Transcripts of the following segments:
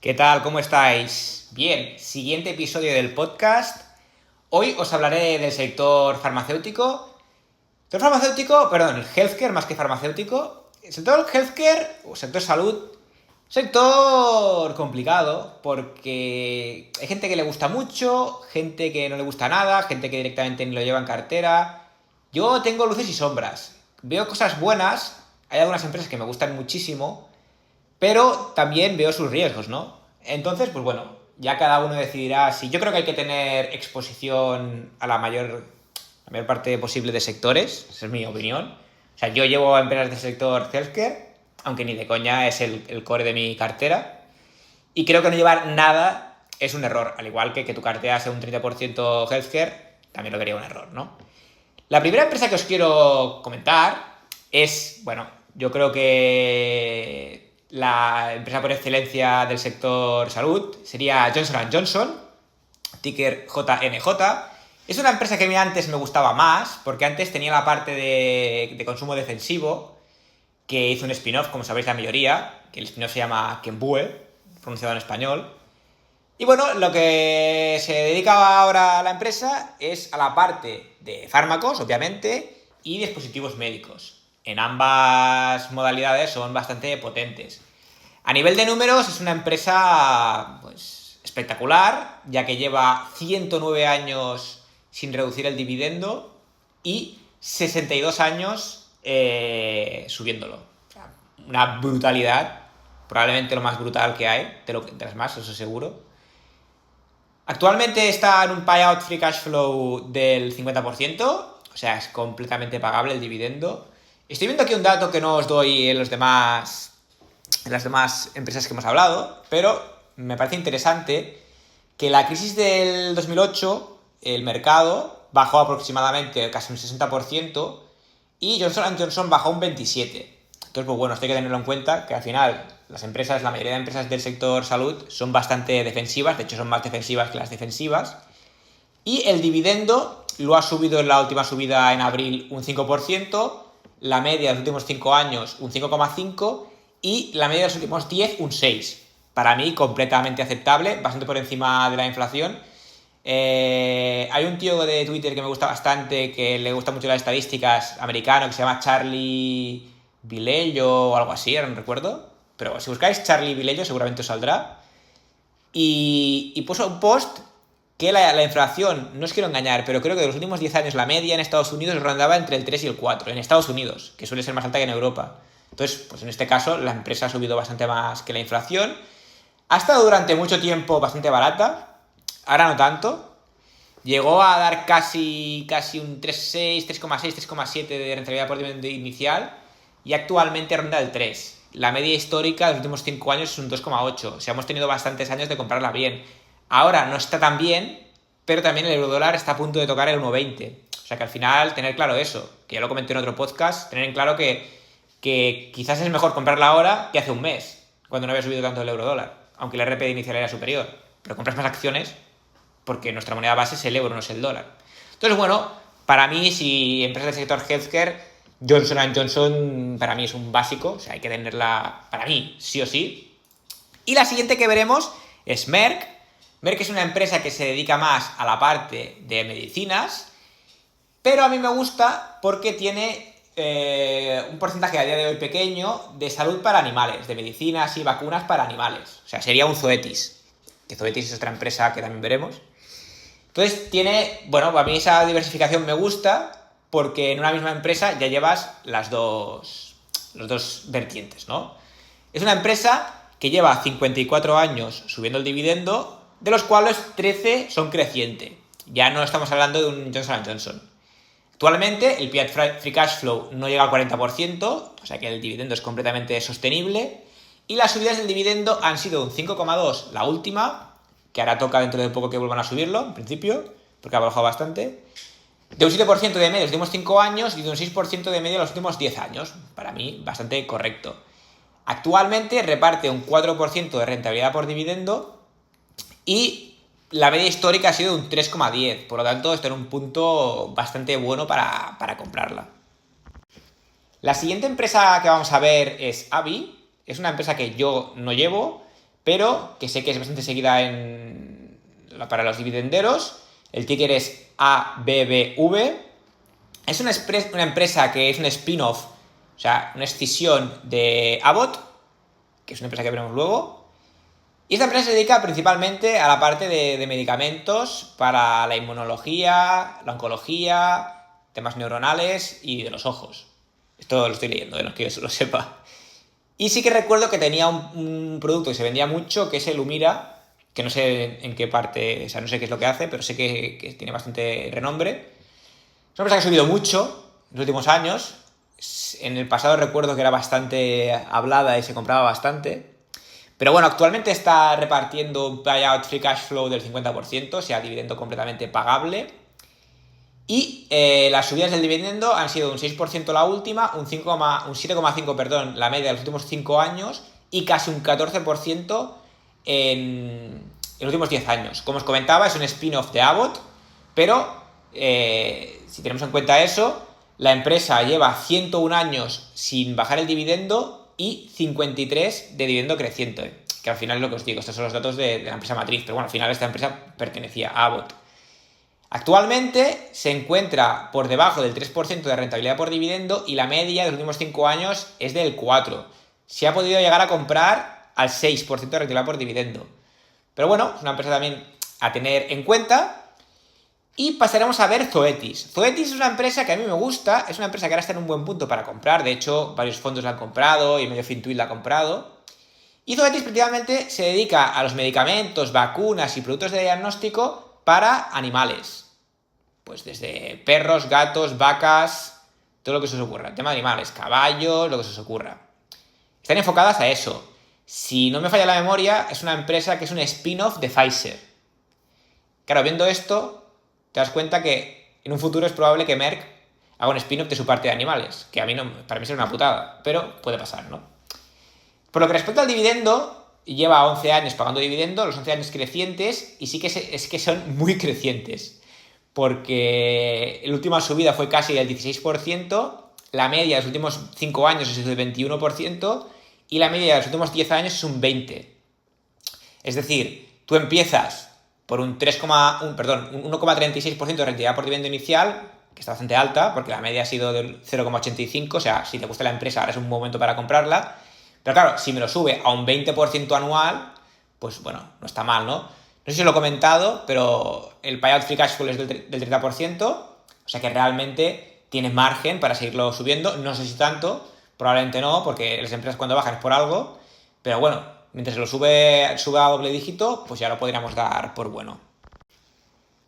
¿Qué tal? ¿Cómo estáis? Bien, siguiente episodio del podcast. Hoy os hablaré del sector farmacéutico. El healthcare más que farmacéutico. El sector healthcare o sector salud, sector complicado porque hay gente que le gusta mucho, gente que no le gusta nada, gente que directamente ni lo lleva en cartera. Yo tengo luces y sombras. Veo cosas buenas, hay algunas empresas que me gustan muchísimo, pero también veo sus riesgos, ¿no? Entonces, pues bueno, ya cada uno decidirá si yo creo que hay que tener exposición a la mayor parte posible de sectores, esa es mi opinión. O sea, yo llevo a empresas del sector healthcare, aunque ni de coña es el core de mi cartera, y creo que no llevar nada es un error, al igual que tu cartera sea un 30% healthcare, también lo vería un error, ¿no? La primera empresa que os quiero comentar es, bueno, yo creo que la empresa por excelencia del sector salud sería Johnson Johnson, ticker JNJ. Es una empresa que a mí antes me gustaba más, porque antes tenía la parte de consumo defensivo, que hizo un spin-off, como sabéis la mayoría, que el spin-off se llama Kenbue, pronunciado en español. Y bueno, lo que se dedica ahora a la empresa es a la parte de fármacos, obviamente, y dispositivos médicos. En ambas modalidades son bastante potentes. A nivel de números es una empresa pues espectacular, ya que lleva 109 años sin reducir el dividendo y 62 años subiéndolo. O sea, una brutalidad, probablemente lo más brutal que hay, de las más, eso seguro. Actualmente está en un payout free cash flow del 50%, o sea, es completamente pagable el dividendo. Estoy viendo aquí un dato que no os doy en las demás empresas que hemos hablado, pero me parece interesante que la crisis del 2008, el mercado bajó aproximadamente casi un 60% y Johnson Johnson bajó un 27%. Entonces, pues bueno, esto hay que tenerlo en cuenta, que al final la mayoría de empresas del sector salud son bastante defensivas, de hecho son más defensivas que las defensivas, y el dividendo lo ha subido en la última subida en abril un 5%, la media de los últimos 5 años un 5,5% y la media de los últimos 10 un 6%. Para mí completamente aceptable, bastante por encima de la inflación. Hay un tío de Twitter que me gusta bastante, que le gusta mucho las estadísticas, americano, que se llama Charlie Vilello o algo así, ahora no recuerdo. Pero si buscáis Charlie Vilello seguramente os saldrá. Y puso un post que la inflación, no os quiero engañar, pero creo que de los últimos 10 años la media en Estados Unidos rondaba entre el 3 y el 4, en Estados Unidos, que suele ser más alta que en Europa. Entonces, pues en este caso la empresa ha subido bastante más que la inflación. Ha estado durante mucho tiempo bastante barata, ahora no tanto. Llegó a dar casi un 3,6, 3,6, 3,7 de rentabilidad por dividendo inicial y actualmente ronda el 3. La media histórica de los últimos 5 años es un 2,8. O sea, hemos tenido bastantes años de comprarla bien. Ahora no está tan bien, pero también el eurodólar está a punto de tocar el 1,20. O sea que al final tener claro eso, que ya lo comenté en otro podcast, tener en claro que quizás es mejor comprarla ahora que hace un mes, cuando no había subido tanto el eurodólar, aunque el RP inicial era superior. Pero compras más acciones porque nuestra moneda base es el euro, no es el dólar. Entonces, bueno, para mí, si empresas del sector healthcare, Johnson Johnson para mí es un básico, o sea, hay que tenerla para mí, sí o sí. Y la siguiente que veremos es Merck. Merck es una empresa que se dedica más a la parte de medicinas, pero a mí me gusta porque tiene un porcentaje a día de hoy pequeño de salud para animales, de medicinas y vacunas para animales. O sea, sería un Zoetis, que Zoetis es otra empresa que también veremos. Entonces bueno, a mí esa diversificación me gusta porque en una misma empresa ya llevas las dos vertientes, ¿no? Es una empresa que lleva 54 años subiendo el dividendo, de los cuales 13 son creciente. Ya no estamos hablando de un Johnson Johnson. Actualmente el PE Free Cash Flow no llega al 40%, o sea que el dividendo es completamente sostenible, y las subidas del dividendo han sido un 5,2 la última, que ahora toca dentro de poco que vuelvan a subirlo, en principio, porque ha bajado bastante, de un 7% de media los últimos 5 años y de un 6% de media los últimos 10 años. Para mí, bastante correcto. Actualmente reparte un 4% de rentabilidad por dividendo y la media histórica ha sido un 3,10. Por lo tanto, está en un punto bastante bueno para comprarla. La siguiente empresa que vamos a ver es Avi. Es una empresa que yo no llevo, pero que sé que es bastante seguida para los dividenderos. El ticker es ABBV. Es una empresa que es un spin-off, o sea, una escisión de Abbott, que es una empresa que veremos luego. Y esta empresa se dedica principalmente a la parte de medicamentos para la inmunología, la oncología, temas neuronales y de los ojos. Esto lo estoy leyendo, no es que yo lo sepa. Y sí que recuerdo que tenía un producto que se vendía mucho, que es el Humira, que no sé en qué parte, o sea, no sé qué es lo que hace, pero sé que tiene bastante renombre. Es una empresa que ha subido mucho en los últimos años. En el pasado recuerdo que era bastante hablada y se compraba bastante. Pero bueno, actualmente está repartiendo un payout free cash flow del 50%, o sea, dividendo completamente pagable. Y las subidas del dividendo han sido un 6% la última, un 7,5%, perdón, la media de los últimos 5 años y casi un 14% en los últimos 10 años. Como os comentaba, es un spin-off de Abbott, pero si tenemos en cuenta eso, la empresa lleva 101 años sin bajar el dividendo y 53 de dividendo creciente, que al final es lo que os digo, estos son los datos de la empresa matriz, pero bueno, al final esta empresa pertenecía a Abbott. Actualmente se encuentra por debajo del 3% de rentabilidad por dividendo y la media de los últimos 5 años es del 4%. Se ha podido llegar a comprar al 6% de rentabilidad por dividendo. Pero bueno, es una empresa también a tener en cuenta. Y pasaremos a ver Zoetis. Zoetis es una empresa que a mí me gusta, es una empresa que ahora está en un buen punto para comprar, de hecho varios fondos la han comprado y medio Fintuit la ha comprado. Y Zoetis principalmente se dedica a los medicamentos, vacunas y productos de diagnóstico para animales. Pues desde perros, gatos, vacas, todo lo que se os ocurra. El tema de animales, caballos, lo que se os ocurra. Están enfocadas a eso. Si no me falla la memoria, es una empresa que es un spin-off de Pfizer. Claro, viendo esto, te das cuenta que en un futuro es probable que Merck haga un spin-off de su parte de animales, que para mí sería una putada, pero puede pasar, ¿no? Por lo que respecta al dividendo, lleva 11 años pagando dividendo, los 11 años crecientes, y sí que es que son muy crecientes, porque la última subida fue casi del 16%, la media de los últimos 5 años es del 21%, y la media de los últimos 10 años es un 20%. Es decir, tú empiezas por un 1,36% de rentabilidad por dividendo inicial, que está bastante alta, porque la media ha sido del 0,85%, o sea, si te gusta la empresa, ahora es un momento para comprarla. Pero claro, si me lo sube a un 20% anual, pues bueno, no está mal, ¿no? No sé si os lo he comentado, pero el payout free cash flow es del 30%, o sea que realmente tiene margen para seguirlo subiendo. No sé si tanto, probablemente no, porque las empresas cuando bajan es por algo, pero bueno, mientras lo sube a doble dígito, pues ya lo podríamos dar por bueno.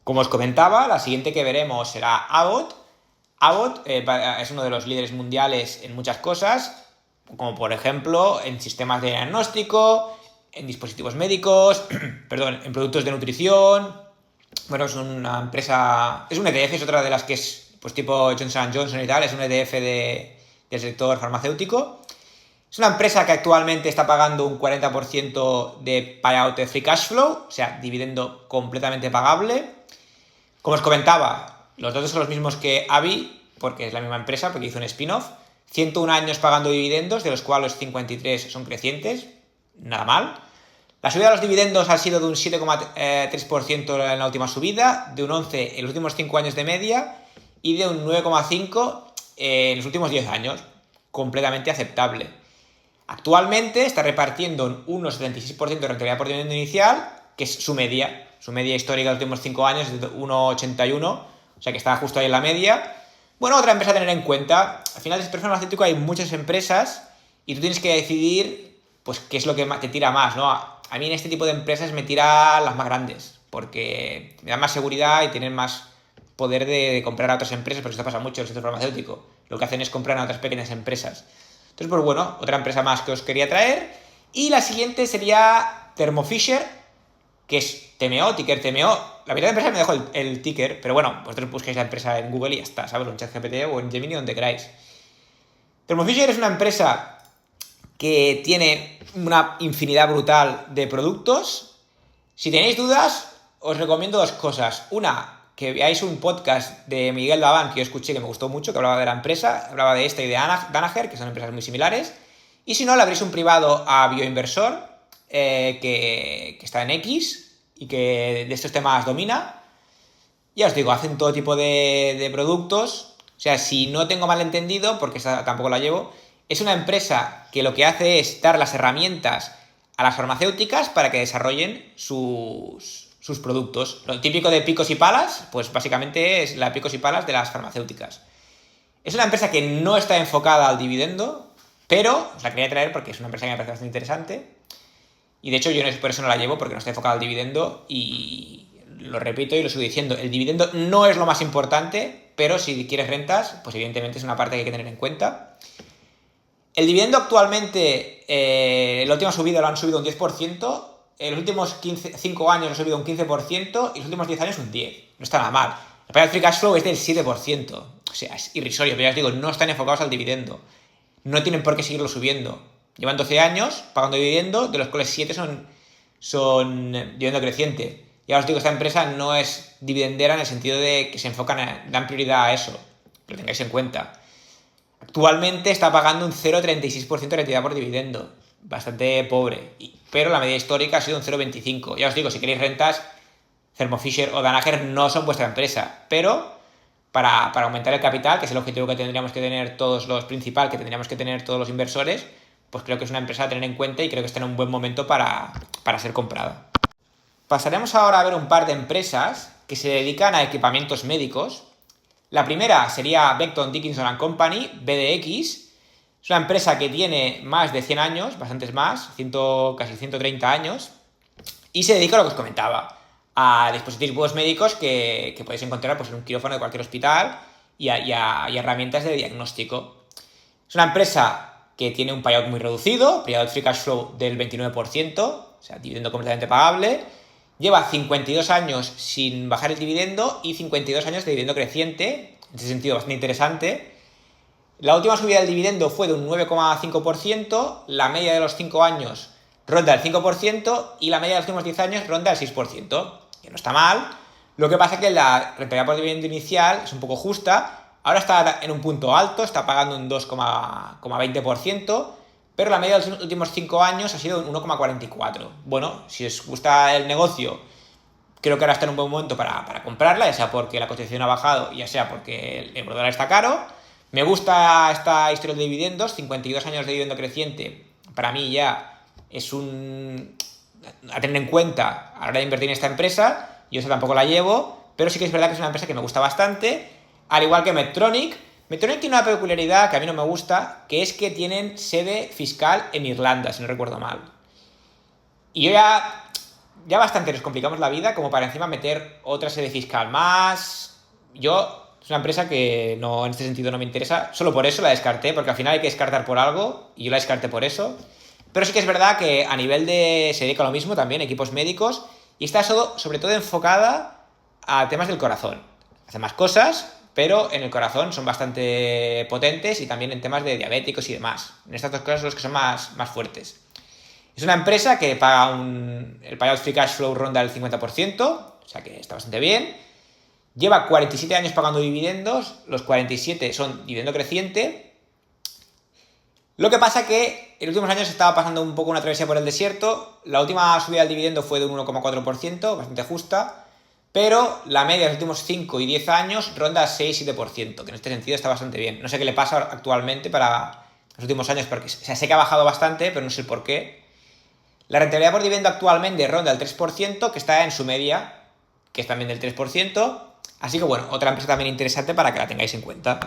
Como os comentaba, la siguiente que veremos será Abbott. Abbott es uno de los líderes mundiales en muchas cosas, como por ejemplo en sistemas de diagnóstico, en dispositivos médicos, perdón, en productos de nutrición. Bueno, es una empresa, es un ETF, es otra de las que es pues tipo Johnson & Johnson y tal, es un ETF del sector farmacéutico. Es una empresa que actualmente está pagando un 40% de payout de free cash flow, o sea, dividendo completamente pagable. Como os comentaba, los datos son los mismos que Avi, porque es la misma empresa, porque hizo un spin-off. 101 años pagando dividendos, de los cuales 53 son crecientes, nada mal. La subida de los dividendos ha sido de un 7,3% en la última subida, de un 11% en los últimos 5 años de media y de un 9,5% en los últimos 10 años, completamente aceptable. Actualmente está repartiendo un 1,76% de rentabilidad por dividendo inicial, que es su media histórica de los últimos 5 años es de 1,81%, o sea que está justo ahí en la media. Bueno, otra empresa a tener en cuenta, al final del sector farmacéutico hay muchas empresas y tú tienes que decidir pues qué es lo que te tira más, ¿no? A mí en este tipo de empresas me tira las más grandes, porque me dan más seguridad y tienen más poder de comprar a otras empresas, porque esto pasa mucho en el sector farmacéutico. Lo que hacen es comprar a otras pequeñas empresas. Entonces, pues bueno, otra empresa más que os quería traer. Y la siguiente sería Thermo Fisher, que es TMO, ticker TMO. La mitad de empresas me dejó el ticker, pero bueno, vosotros busquéis la empresa en Google y ya está, ¿sabes? O en ChatGPT o en Gemini, donde queráis. Thermo Fisher es una empresa que tiene una infinidad brutal de productos. Si tenéis dudas, os recomiendo dos cosas. Una, que veáis un podcast de Miguel Daván que yo escuché que me gustó mucho, que hablaba de la empresa, hablaba de esta y de Danaher, que son empresas muy similares. Y si no, le abréis un privado a Bioinversor, que está en X y que de estos temas domina. Ya os digo, hacen todo tipo de productos. O sea, si no tengo mal entendido, porque esa tampoco la llevo, es una empresa que lo que hace es dar las herramientas a las farmacéuticas para que desarrollen sus productos. Lo típico de picos y palas, pues básicamente es la picos y palas de las farmacéuticas. Es una empresa que no está enfocada al dividendo, pero os la quería traer porque es una empresa que me parece bastante interesante. Y de hecho yo por eso no la llevo, porque no está enfocada al dividendo. Y lo repito y lo sigo diciendo, el dividendo no es lo más importante, pero si quieres rentas, pues evidentemente es una parte que hay que tener en cuenta. El dividendo actualmente, la última subida lo han subido un 10%, en los últimos 5 años lo han subido un 15% y los últimos 10 años un 10%. No está nada mal. El payout free cash flow es del 7%. O sea, es irrisorio, pero ya os digo, no están enfocados al dividendo. No tienen por qué seguirlo subiendo. Llevan 12 años pagando dividendo, de los cuales 7 son dividendo creciente. Ya os digo, esta empresa no es dividendera en el sentido de que se enfocan, dan prioridad a eso. Que lo tengáis en cuenta. Actualmente está pagando un 0,36% de rentabilidad por dividendo. Bastante pobre. Pero la media histórica ha sido un 0,25%. Ya os digo, si queréis rentas, Thermo Fisher o Danaher no son vuestra empresa. Pero para aumentar el capital, que es el objetivo que tendríamos que tener todos los principal, que tendríamos que tener todos los inversores, pues creo que es una empresa a tener en cuenta y creo que está en un buen momento para ser comprada. Pasaremos ahora a ver un par de empresas que se dedican a equipamientos médicos. La primera sería Becton Dickinson Company, BDX. Es una empresa que tiene más de 100 años, bastantes más, casi 130 años, y se dedica a lo que os comentaba, a dispositivos médicos que podéis encontrar pues, en un quirófano de cualquier hospital y a herramientas de diagnóstico. Es una empresa que tiene un payout muy reducido, payout free cash flow del 29%, o sea, dividendo completamente pagable. Lleva 52 años sin bajar el dividendo y 52 años de dividendo creciente, en ese sentido bastante interesante. La última subida del dividendo fue de un 9,5%, la media de los 5 años ronda el 5% y la media de los últimos 10 años ronda el 6%, que no está mal. Lo que pasa es que la rentabilidad por dividendo inicial es un poco justa. Ahora está en un punto alto, está pagando un 2,20%, pero la media de los últimos 5 años ha sido un 1,44%. Bueno, si os gusta el negocio, creo que ahora está en un buen momento para comprarla, ya sea porque la cotización ha bajado, ya sea porque el eurodólar está caro. Me gusta esta historia de dividendos, 52 años de dividendo creciente, para mí ya es a tener en cuenta a la hora de invertir en esta empresa. Yo esa tampoco la llevo, pero sí que es verdad que es una empresa que me gusta bastante, al igual que Medtronic. Medtronic tiene una peculiaridad que a mí no me gusta, que es que tienen sede fiscal en Irlanda, si no recuerdo mal. Y yo ya bastante nos complicamos la vida como para encima meter otra sede fiscal más. Es una empresa que no, en este sentido no me interesa. Solo por eso la descarté, porque al final hay que descartar por algo, y yo la descarté por eso. Pero sí que es verdad que a nivel se dedica a lo mismo también, equipos médicos, y está sobre todo enfocada a temas del corazón. Hace más cosas, pero en el corazón son bastante potentes y también en temas de diabéticos y demás. En estas dos cosas son los que son más fuertes. Es una empresa que paga el payout free cash flow ronda el 50%, o sea que está bastante bien. Lleva 47 años pagando dividendos, los 47 son dividendo creciente. Lo que pasa que en los últimos años estaba pasando un poco una travesía por el desierto. La última subida del dividendo fue de un 1,4%, bastante justa, pero la media de los últimos 5 y 10 años ronda 6-7%, que en este sentido está bastante bien. No sé qué le pasa actualmente para los últimos años, porque sé que ha bajado bastante, pero no sé el por qué. La rentabilidad por dividendo actualmente ronda el 3%, que está en su media, que es también del 3%. Así que bueno, otra empresa también interesante para que la tengáis en cuenta.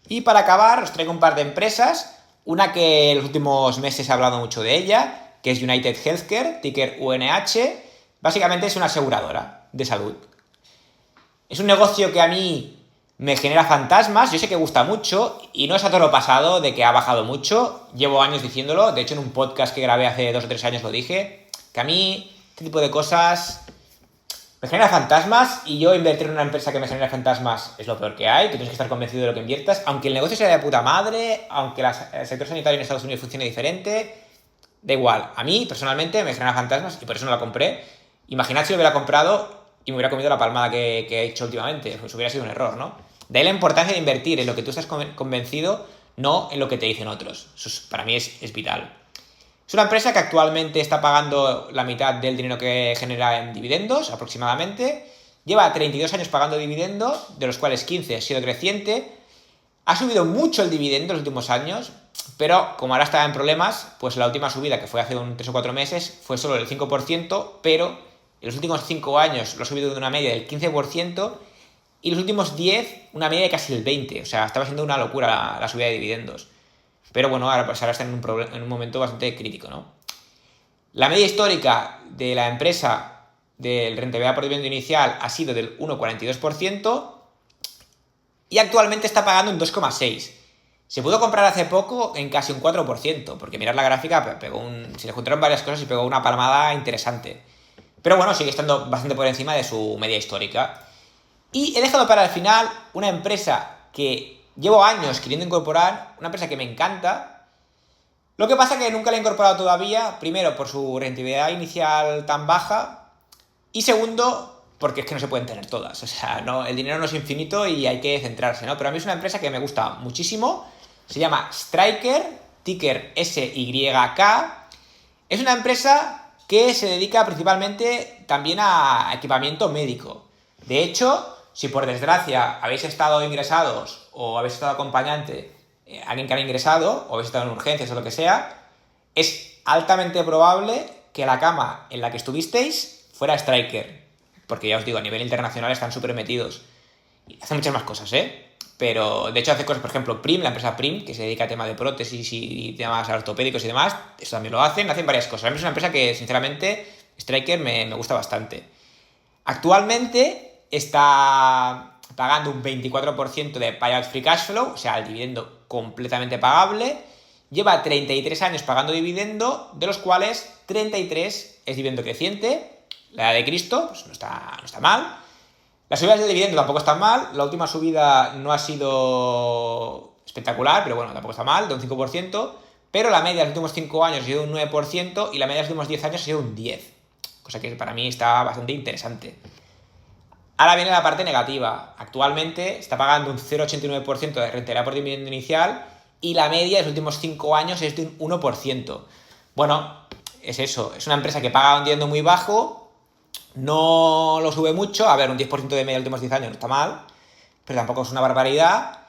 Y para acabar, os traigo un par de empresas. Una que en los últimos meses he hablado mucho de ella, que es United Healthcare, ticker UNH. Básicamente es una aseguradora de salud. Es un negocio que a mí me genera fantasmas. Yo sé que gusta mucho y no es a todo lo pasado de que ha bajado mucho. Llevo años diciéndolo. De hecho, en un podcast que grabé hace 2 o 3 años lo dije. Que a mí este tipo de cosas me genera fantasmas, y yo invertir en una empresa que me genera fantasmas es lo peor que hay. Tú tienes que estar convencido de lo que inviertas, aunque el negocio sea de puta madre, aunque el sector sanitario en Estados Unidos funcione diferente, da igual. A mí, personalmente, me genera fantasmas y por eso no la compré. Imaginad si lo hubiera comprado y me hubiera comido la palmada que he hecho últimamente, pues hubiera sido un error, ¿no? De ahí la importancia de invertir en lo que tú estás convencido, no en lo que te dicen otros. Eso para mí es vital. Es una empresa que actualmente está pagando la mitad del dinero que genera en dividendos, aproximadamente. Lleva 32 años pagando dividendos, de los cuales 15 ha sido creciente. Ha subido mucho el dividendo en los últimos años, pero como ahora está en problemas, pues la última subida, que fue hace 3 o 4 meses, fue solo del 5%, pero en los últimos 5 años lo ha subido de una media del 15%, y los últimos 10 una media de casi el 20%. O sea, estaba siendo una locura la subida de dividendos. Pero bueno, ahora está en un momento bastante crítico, ¿no? La media histórica de la empresa de rentabilidad por dividendo inicial ha sido del 1,42%, y actualmente está pagando un 2,6%. Se pudo comprar hace poco en casi un 4%, porque mirad la gráfica, se le juntaron varias cosas y pegó una palmada interesante. Pero bueno, sigue estando bastante por encima de su media histórica. Y he dejado para el final una empresa que llevo años queriendo incorporar, una empresa que me encanta. Lo que pasa es que nunca la he incorporado todavía, primero por su rentabilidad inicial tan baja, y segundo, porque es que no se pueden tener todas. O sea, no, el dinero no es infinito y hay que centrarse, ¿no? Pero a mí es una empresa que me gusta muchísimo. Se llama Stryker, ticker SYK. Es una empresa que se dedica principalmente también a equipamiento médico. De hecho, si por desgracia habéis estado ingresados o habéis estado acompañante, alguien que ha ingresado, o habéis estado en urgencias o lo que sea, es altamente probable que la cama en la que estuvisteis fuera Stryker. Porque ya os digo, a nivel internacional están súper metidos. Y hacen muchas más cosas, ¿eh? Pero de hecho hace cosas, por ejemplo, Prim, la empresa Prim, que se dedica a tema de prótesis y temas ortopédicos y demás, eso también lo hacen varias cosas. A mí es una empresa que, sinceramente, Stryker me gusta bastante. Actualmente está pagando un 24% de payout free cash flow, o sea, el dividendo completamente pagable. Lleva 33 años pagando dividendo, de los cuales 33 es dividendo creciente. La edad de Cristo, pues no está mal. Las subidas de dividendo tampoco están mal. La última subida no ha sido espectacular, pero bueno, tampoco está mal, de un 5%. Pero la media de los últimos 5 años ha sido un 9% y la media de los últimos 10 años ha sido un 10%. Cosa que para mí está bastante interesante. Ahora viene la parte negativa. Actualmente está pagando un 0,89% de rentabilidad por dividendo inicial y la media de los últimos 5 años es de un 1%. Bueno, es eso. Es una empresa que paga un dividendo muy bajo, no lo sube mucho. A ver, un 10% de media en los últimos 10 años no está mal, pero tampoco es una barbaridad.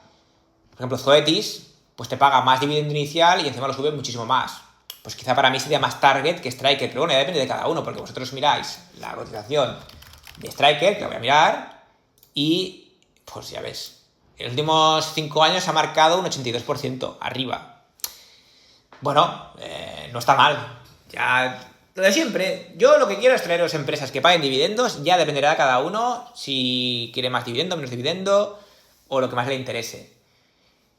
Por ejemplo, Zoetis, pues te paga más dividendo inicial y encima lo sube muchísimo más. Pues quizá para mí sería más Target que Stryker, pero bueno, ya depende de cada uno, porque vosotros miráis la cotización de Stryker, que la voy a mirar, y pues ya ves, en los últimos 5 años ha marcado un 82% arriba. Bueno, no está mal. Ya, lo de siempre. Yo lo que quiero es traeros empresas que paguen dividendos. Ya dependerá de cada uno si quiere más dividendo, menos dividendo, o lo que más le interese.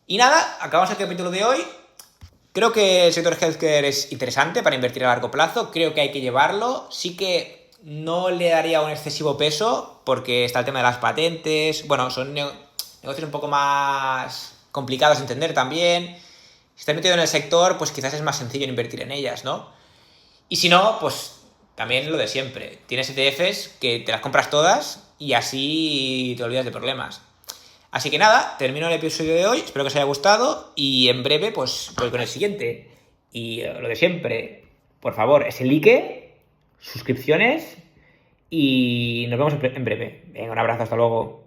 Y nada, acabamos el capítulo de hoy. Creo que el sector healthcare es interesante para invertir a largo plazo. Creo que hay que llevarlo. Sí que no le daría un excesivo peso porque está el tema de las patentes. Bueno, son negocios un poco más complicados de entender también. Si estás metido en el sector, pues quizás es más sencillo invertir en ellas, ¿no? Y si no, pues también lo de siempre. Tienes ETFs que te las compras todas y así te olvidas de problemas. Así que nada, termino el episodio de hoy. Espero que os haya gustado y en breve pues voy con el siguiente. Y lo de siempre, por favor, ese like, suscripciones y nos vemos en breve. Venga, un abrazo, hasta luego.